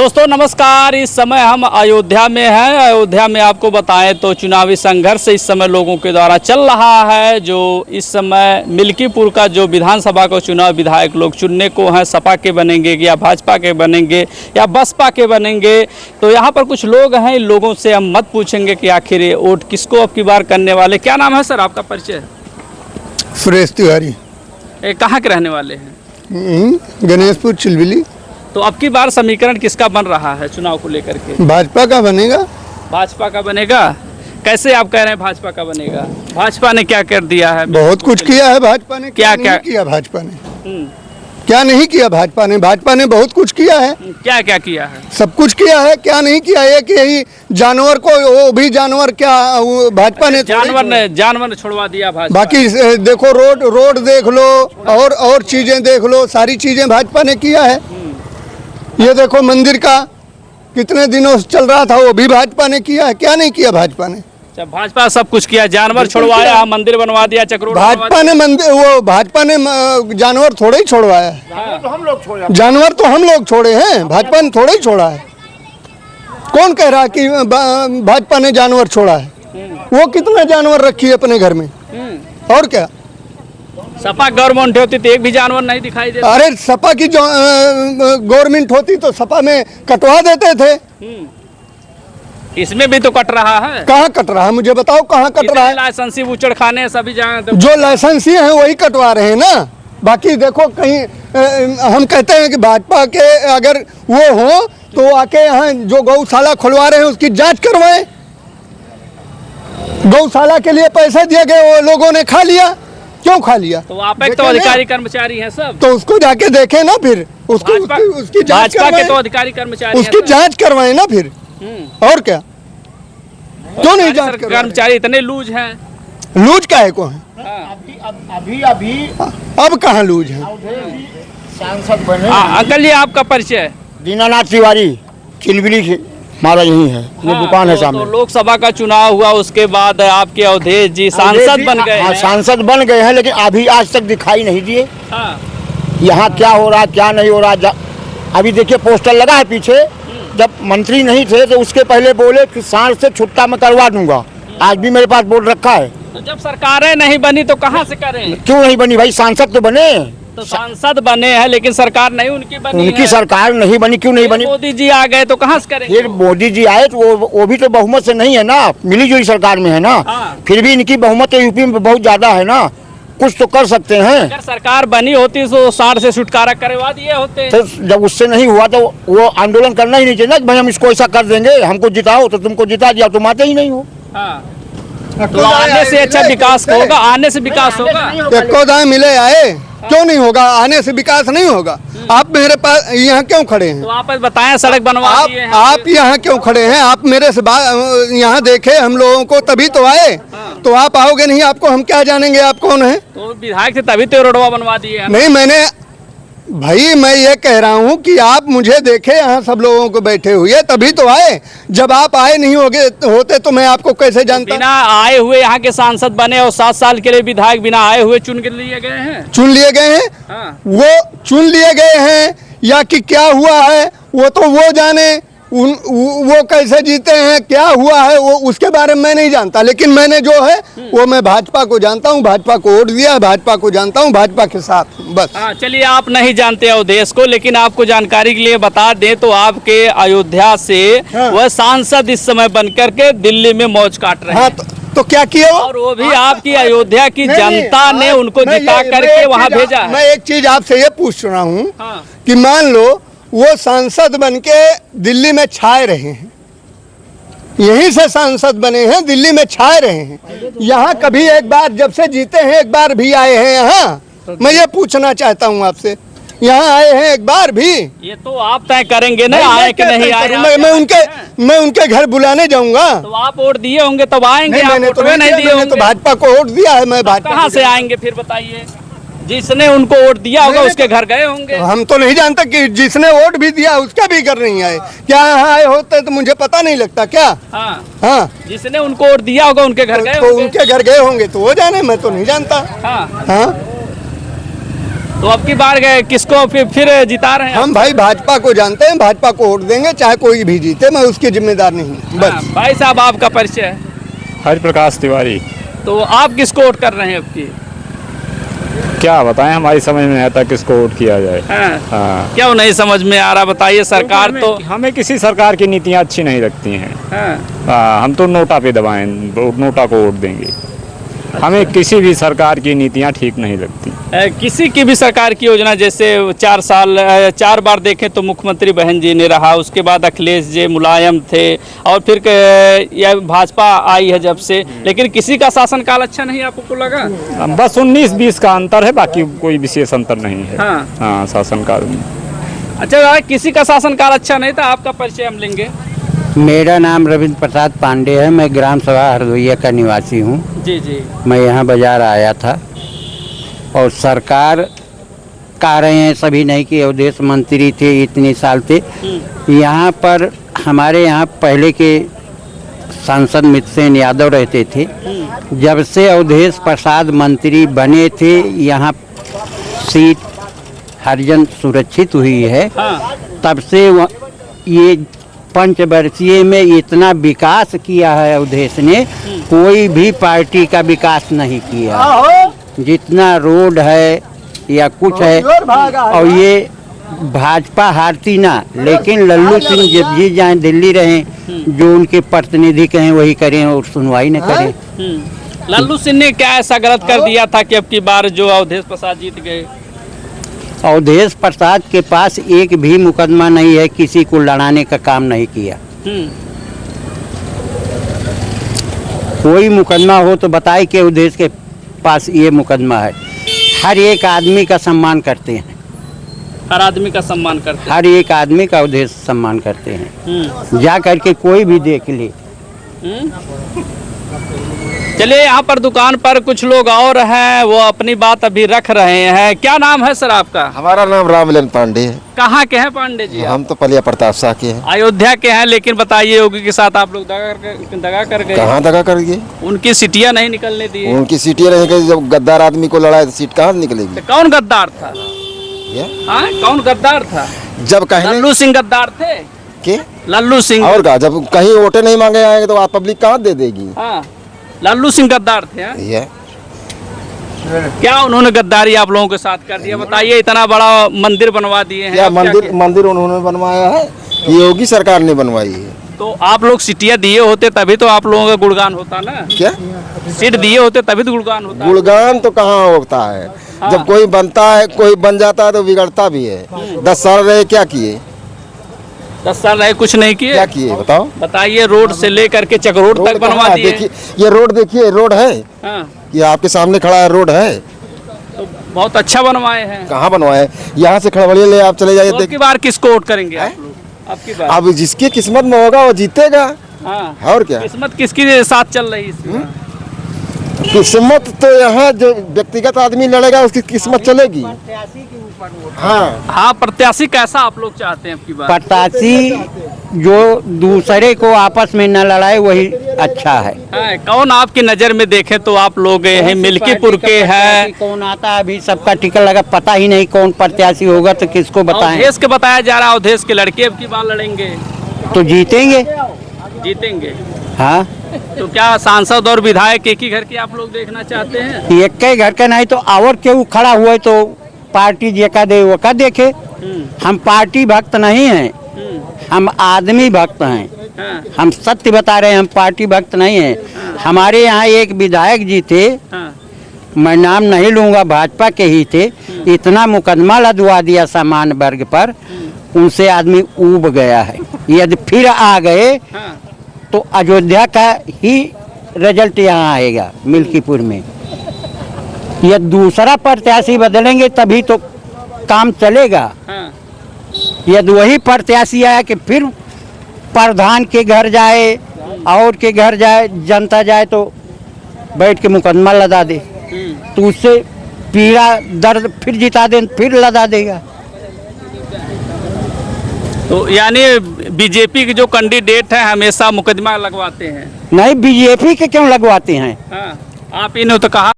दोस्तों नमस्कार। इस समय हम अयोध्या में हैं। अयोध्या में आपको बताएं तो चुनावी संघर्ष इस समय लोगों के द्वारा चल रहा है। जो इस समय मिल्कीपुर का जो विधानसभा का चुनाव विधायक लोग चुनने को हैं, सपा के बनेंगे या भाजपा के बनेंगे या बसपा के बनेंगे। तो यहाँ पर कुछ लोग हैं, इन लोगों से हम मत पूछेंगे कि आखिर ये वोट किसको अब की बार करने वाले। क्या नाम है सर आपका, परिचय? सुरेश तिवारी। कहाँ के रहने वाले हैं? गणेशपुर चिलबिली। तो अब की बार समीकरण किसका बन रहा है चुनाव को लेकर के? भाजपा का बनेगा। भाजपा का बनेगा? कैसे आप कह रहे हैं भाजपा का बनेगा? भाजपा ने क्या कर दिया है? बहुत कुछ किया है भाजपा ने। क्या नहीं किया भाजपा ने? क्या नहीं किया भाजपा ने? भाजपा ने बहुत कुछ किया है। क्या क्या किया है? सब कुछ किया है। क्या नहीं किया है कि यही जानवर को, वो भी जानवर क्या भाजपा ने जानवर ने छुड़वा दिया भाजपा। बाकी देखो, रोड देख लो और चीजें देख लो, सारी चीजें भाजपा ने किया है। ये देखो मंदिर का कितने दिनों से चल रहा था, वो भी भाजपा ने किया है। क्या नहीं किया भाजपा ने? भाजपा सब कुछ किया। जानवर छुड़वाया, मंदिर बनवा दिया, चक्रोड़ भाजपा ने भाजपा ने जानवर थोड़े ही छुड़वाया है। जानवर तो हम लोग छोड़े हैं, भाजपा ने थोड़े ही छोड़ा है। कौन कह रहा कि भाजपा ने जानवर छोड़ा है? वो कितने जानवर रखी है अपने घर में। और क्या सपा गवर्नमेंट होती तो एक भी जानवर नहीं दिखाई देता। अरे सपा की गवर्नमेंट होती तो सपा में कटवा देते थे। इसमें भी तो कट रहा है। कहाँ कट रहा है मुझे बताओ, कहाँ कट रहा है? लाइसेंसी उचड़ खाने सभी जगह जो लाइसेंसी हैं वही कटवा रहे हैं ना। बाकी देखो कहीं हम कहते हैं कि भाजपा के अगर वो हो तो आके यहाँ जो गौशाला खुलवा रहे हैं उसकी जांच करवाएं। गौशाला के लिए पैसे दिए गए, वो लोगों ने खा लिया। क्यों खा लिया? तो आप एक तो अधिकारी कर्मचारी हैं सब, तो उसको जाके देखें ना, फिर उसकी जांच करवाएं। तो अधिकारी कर्मचारी उसकी जांच करवाएं ना फिर। और क्या? क्यों नहीं जांच करवाएं? कर्मचारी इतने लूज हैं। लूज काहे को है? अभी अब कहाँ लूज है? सांसद बने। अंकल जी आपका परिचय? दीनानाथ तिवारी, चिलबिली से हमारा यही है। ये दुकान है सामने। तो लोकसभा का चुनाव हुआ, उसके बाद आपके अवधेश जी सांसद बन गए। हाँ, सांसद बन गए हैं, लेकिन अभी आज तक दिखाई नहीं दिए। यहाँ क्या हो रहा, क्या नहीं हो रहा। अभी देखिए पोस्टर लगा है पीछे। जब मंत्री नहीं थे तो उसके पहले बोले कि सांड से छुट्टा मैं करवा दूंगा। आज भी मेरे पास बोर्ड रखा है। तो जब सरकारें नहीं बनी तो कहाँ से करें? क्यों नहीं बनी भाई? सांसद तो बने। तो सांसद बने हैं लेकिन सरकार नहीं उनकी बनी। उनकी सरकार नहीं बनी। क्यों नहीं बनी? मोदी जी आ गए तो कहाँ से करेंगे? फिर मोदी जी आए तो वो भी तो बहुमत से नहीं है ना, मिली जुली सरकार में है ना। फिर भी इनकी बहुमत यूपी में बहुत ज्यादा है ना, कुछ तो कर सकते हैं। अगर सरकार बनी होती तो सांड से छुटकारा करवा दिए होते। तो जब उससे नहीं हुआ तो वो आंदोलन करना ही नहीं चाहिए ना कि भाई हम इसको ऐसा कर देंगे, हमको जिताओ। तो तुमको जिता दिया, तुम आते ही नहीं हो। तो आने से अच्छा विकास होगा, आने से विकास होगा। एको दाएं मिले आए, क्यों नहीं होगा? आने से विकास नहीं होगा। आप मेरे पास यहाँ क्यों खड़े हैं? तो आप बताएं, सड़क बनवा दिए हैं। आप यहाँ क्यों खड़े हैं? आप मेरे से यहाँ देखे हम लोगों को तभी तो आए। तो आप आओगे नहीं, आपको हम क्या जानेंगे आप कौन है? तो विधायक थे तभी तो रोडवा बनवा दिए हैं। नहीं, मैंने भाई मैं ये कह रहा हूँ कि आप मुझे देखे यहाँ सब लोगों को बैठे हुए तभी तो आए। जब आप आए नहीं होते तो मैं आपको कैसे जानता? बिना आए हुए यहाँ के सांसद बने और 7 साल के लिए विधायक बिना आए हुए चुन के लिए गए हैं। चुन लिए गए हैं। वो चुन लिए गए हैं या कि क्या हुआ है वो तो वो जाने। वो कैसे जीते हैं, क्या हुआ है, वो उसके बारे में मैं नहीं जानता। लेकिन मैंने जो है वो मैं भाजपा को जानता हूँ, भाजपा को वोट दिया, भाजपा को जानता हूँ, भाजपा के साथ बस। चलिए, आप नहीं जानते अवधेश को, लेकिन आपको जानकारी के लिए बता दें तो आपके अयोध्या से वह सांसद इस समय बनकर के दिल्ली में मौज काट रहे हैं। तो क्या किया? और वो भी आपकी अयोध्या की जनता ने उनको जिता करके वहाँ भेजा। मैं एक चीज आपसे ये पूछ रहा हूँ कि मान लो वो सांसद बनके दिल्ली में छाए रहे हैं, यहीं से सांसद बने हैं, दिल्ली में छाए रहे हैं। यहाँ कभी एक बार जब से जीते हैं एक बार भी आए हैं यहाँ? मैं ये पूछना चाहता हूँ आपसे, यहाँ आए हैं एक बार भी? ये तो आप तय करेंगे ना, आए कि नहीं आए। मैं उनके घर बुलाने जाऊंगा। तो आप वोट दिए होंगे तब आएंगे। मैंने तो नहीं दिए होंगे। तो भाजपा को वोट दिया है। मैं भाजपा कहाँ से आएंगे फिर बताइए? जिसने उनको वोट दिया होगा उसके घर गए होंगे। हम तो नहीं जानते कि जिसने वोट भी दिया उसका भी घर नहीं आए। क्या यहाँ आए होते तो मुझे पता नहीं लगता क्या? हाँ, जिसने उनको वोट दिया होगा उनके घर गए तो उनके घर गए होंगे तो वो जाने, मैं तो नहीं जानता। हाँ। तो अब की बार गए किसको फिर जिता रहे हैं? हम भाई भाजपा को जानते हैं, भाजपा को वोट देंगे, चाहे कोई भी जीते, मैं उसकी जिम्मेदार नहीं हूँ बस। हाँ, भाई साहब आपका परिचय है? हरिप्रकाश तिवारी। तो आप किसको वोट कर रहे हैं अब की? क्या बताएं, हमारी समझ में आता किसको वोट किया जाए। हाँ। क्यों नहीं समझ में आ रहा बताइए? सरकार तो हमें किसी सरकार की नीतियां अच्छी नहीं लगती हैं। हाँ। हम तो नोटा पे दबाएं, नोटा को वोट देंगे। हमें किसी भी सरकार की नीतियां ठीक नहीं लगती। किसी की भी सरकार की योजना, जैसे 4 बार देखें तो मुख्यमंत्री बहन जी ने रहा, उसके बाद अखिलेश जी मुलायम थे, और फिर यह भाजपा आई है जब से, लेकिन किसी का शासनकाल अच्छा नहीं आपको लगा? बस 19-20 का अंतर है, बाकी कोई विशेष अंतर नहीं है। हाँ, शासनकाल में। अच्छा, किसी का शासनकाल अच्छा नहीं था। आपका परिचय हम लेंगे। मेरा नाम रविंद्र प्रसाद पांडे है। मैं ग्राम सभा हरदोइया का निवासी हूँ। जी जी। मैं यहाँ बाजार आया था और सरकार कह रहे हैं सभी नहीं कि अवधेश मंत्री थे इतने साल थे। यहाँ पर हमारे यहाँ पहले के सांसद मित्रसेन यादव रहते थे। जब से अवधेश प्रसाद मंत्री बने थे यहाँ सीट हरिजन सुरक्षित हुई है। तब से ये पंचवर्षीय में इतना विकास किया है अवधेश ने, कोई भी पार्टी का विकास नहीं किया। जितना रोड है या कुछ है, और ये भाजपा हारती ना, लेकिन लल्लू सिंह जब जी जाए दिल्ली रहें, जो उनके प्रतिनिधि कहें वही करें और सुनवाई न करें। लल्लू सिंह ने क्या ऐसा गलत कर दिया था कि अब की बार जो अवधेश प्रसाद जीत गए? अवधेश प्रसाद के पास एक भी मुकदमा नहीं है, किसी को लड़ाने का काम नहीं किया। कोई मुकदमा हो तो बताए कि अवधेश के पास ये मुकदमा है। हर एक आदमी का सम्मान करते हैं। हर आदमी का सम्मान करते हैं। हर एक आदमी का अवधेश सम्मान करते हैं। जा करके कोई भी देख ले। चलिए, यहाँ पर दुकान पर कुछ लोग और हैं, वो अपनी बात अभी रख रहे हैं। क्या नाम है सर आपका? हमारा नाम रामलन पांडे है। कहाँ के हैं पांडे जी? हम तो पलिया प्रताप शाह के हैं। अयोध्या के हैं, लेकिन बताइए योगी के साथ आप लोग दगा कर गए। कहाँ दगा कर गए? उनकी सीटियाँ नहीं निकलने दी। उनकी सीटें नहीं गई। जब गद्दार आदमी को लड़ाए तो सीट कहाँ निकलेगी? तो कौन गद्दार था? कौन गद्दार था? जब कहीं लल्लू सिंह गद्दार थे के लल्लू सिंह और का जब कहीं वोटे नहीं मांगे आएंगे तो आप पब्लिक कहाँ दे देगी? हाँ, लल्लू सिंह गद्दार थे। ये क्या उन्होंने गद्दारी आप लोगों के साथ कर दिया? बताइए, इतना बड़ा मंदिर बनवा दिए हैं। क्या मंदिर उन्होंने बनवाया है? योगी सरकार ने बनवाई है। तो आप लोग सीटियाँ दिए होते तभी तो आप लोगों का गुणगान होता ना। क्या सीट दिए होते तभी तो गुणगान होता। गुणगान तो कहाँ होता है? जब कोई बनता है, कोई बन जाता है तो बिगड़ता भी है। 10 साल रहे, क्या किए? 10 साल रहे, कुछ नहीं किए। क्या किए बताओ? बताइए, रोड से लेकर के चकरोड तक बनवा दिए। देखिए ये रोड, देखिए रोड है। हाँ। ये आपके सामने खड़ा है, रोड है। तो बहुत अच्छा बनवाए हैं। कहाँ बनवाए? यहाँ से खड़बड़िया ले आप चले जाइए। तो आपकी बार किसको वोट करेंगे आप लोग? आपकी बार अब जिसकी किस्मत में होगा वो जीतेगा। हाँ। और क्या किस्मत किसकी साथ चल रही है? किस्मत तो यहाँ जो व्यक्तिगत आदमी लड़ेगा उसकी किस्मत चलेगी। हाँ, प्रत्याशी कैसा आप लोग चाहते हैं आपकी बार? प्रत्याशी जो दूसरे को आपस में न लड़ाए वही अच्छा है। हाँ, कौन आपकी नज़र में देखे तो आप लोग हैं मिल्कीपुर के हैं? कौन आता अभी सबका टिकट लगा, पता ही नहीं कौन प्रत्याशी होगा तो किसको बताएं। अवधेश के बताया जा रहा है, अवधेश के लड़के अब की बार लड़ेंगे तो जीतेंगे। जीतेंगे। हाँ, तो क्या सांसद और विधायक एक ही घर के आप लोग देखना चाहते हैं? एक के घर का नहीं तो और केहू खड़ा हुआ तो पार्टी जेका दे वो का देखे। हम पार्टी भक्त नहीं हैं, हम आदमी भक्त हैं। हम सत्य बता रहे हैं, हम पार्टी भक्त नहीं हैं। हमारे यहाँ एक विधायक जी थे, मैं नाम नहीं लूँगा, भाजपा के ही थे। इतना मुकदमा लदवा दिया सामान्य वर्ग पर, उनसे आदमी ऊब गया है। यदि फिर आ गए तो अयोध्या का ही रिजल्ट यहाँ आएगा मिल्कीपुर में। यह दूसरा प्रत्याशी बदलेंगे तभी तो काम चलेगा। यदि वही प्रत्याशी आया कि फिर प्रधान के घर जाए और के घर जाए, जनता जाए तो बैठ के मुकदमा लदा दे, तो उससे पीड़ा दर्द फिर जिता दे, फिर लदा देगा। तो यानी बीजेपी के जो कैंडिडेट है हमेशा मुकदमा लगवाते हैं? नहीं, बीजेपी के क्यों लगवाते हैं? हाँ, आप इन्होंने तो कहा